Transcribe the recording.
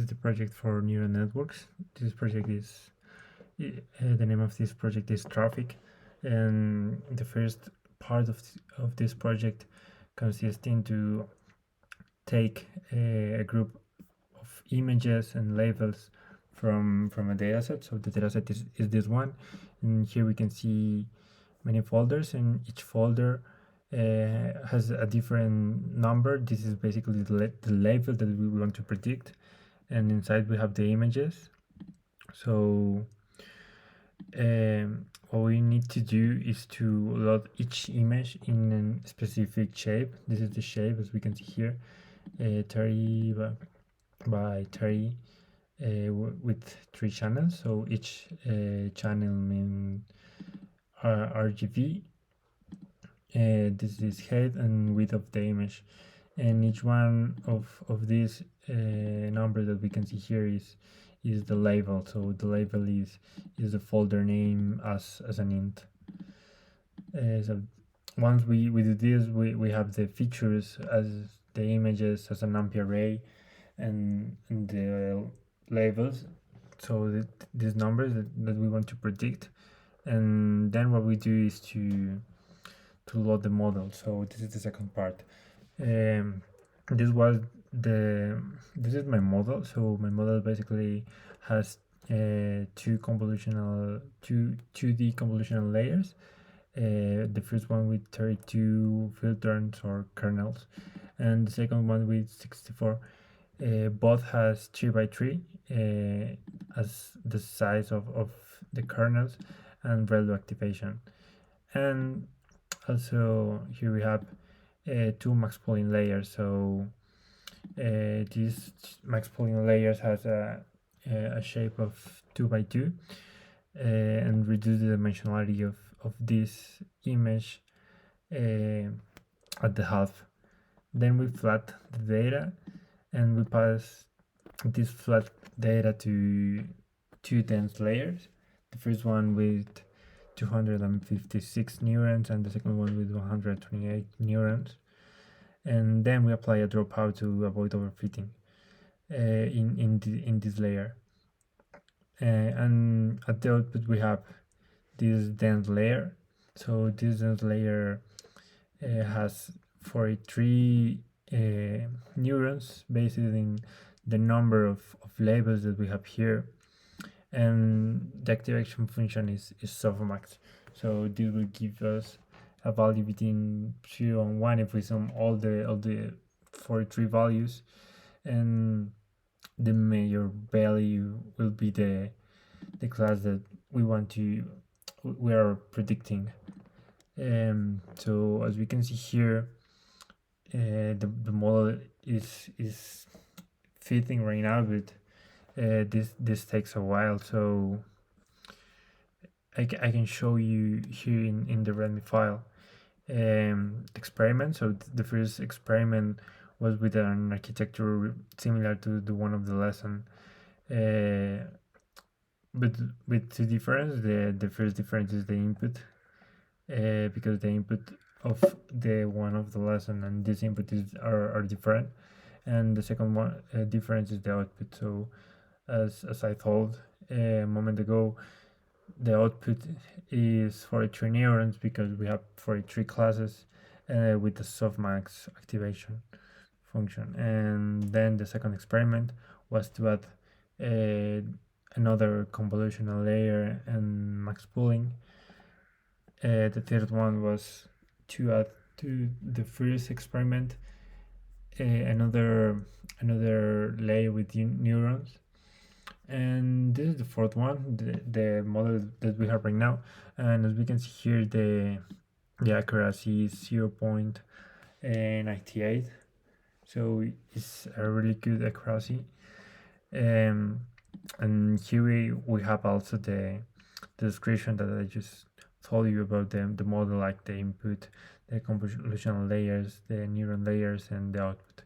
the project for neural networks. This project is the name of this project is Traffic, and the first part of this project consists in to take a group of images and labels from a dataset. So the dataset is this one, and here we can see many folders, and each folder has a different number. This is basically the label that we want to predict, and inside we have the images. So what we need to do is to load each image in a specific shape. This is the shape, as we can see here, 30 by 30 with 3 channels. So each channel means RGB. This is height and width of the image, and each one of these numbers that we can see here is the label. So the label is the folder name as an int. So once we do this, we have the features as the images as an NumPy array, and the labels, so these numbers that we want to predict. And then what we do is to load the model. So this is the second part. This is my model. So my model basically has 2D convolutional layers. The first one with 32 filters or kernels, and the second one with 64. Both has 3 by 3 as the size of the kernels and ReLU activation. And also here we have 2 max pooling layers. So these max pooling layers has a shape of 2 by 2 and reduce the dimensionality of this image at the half. Then we flat the data, and we pass this flat data to 2 dense layers. The first one with 256 neurons and the second one with 128 neurons. And then we apply a dropout to avoid overfitting in this layer. And at the output we have this dense layer. So this dense layer has 43 neurons based in the number of labels that we have here, and the activation function is softmax. So this will give us a value between 0 and 1 if we sum all the 43 values, and the major value will be the class that we are predicting. So as we can see here, the model is fitting right now, but this takes a while. So I can show you here in the README file experiment. So the first experiment was with an architecture similar to the one of the lesson, but with 2 differences. The first difference is the input, because the input of the one of the lesson and this input are different, and the second one difference is the output. So as I told a moment ago, the output is 43 neurons because we have 43 classes with the softmax activation function. And then the second experiment was to add another convolutional layer and max pooling. The third one was to add to the first experiment another layer with neurons. And this is the fourth one, the model that we have right now. And as we can see here, the accuracy is 0.98. So it's a really good accuracy. And here we have also the description that I just told you about the model, like the input, the convolutional layers, the neuron layers, and the output.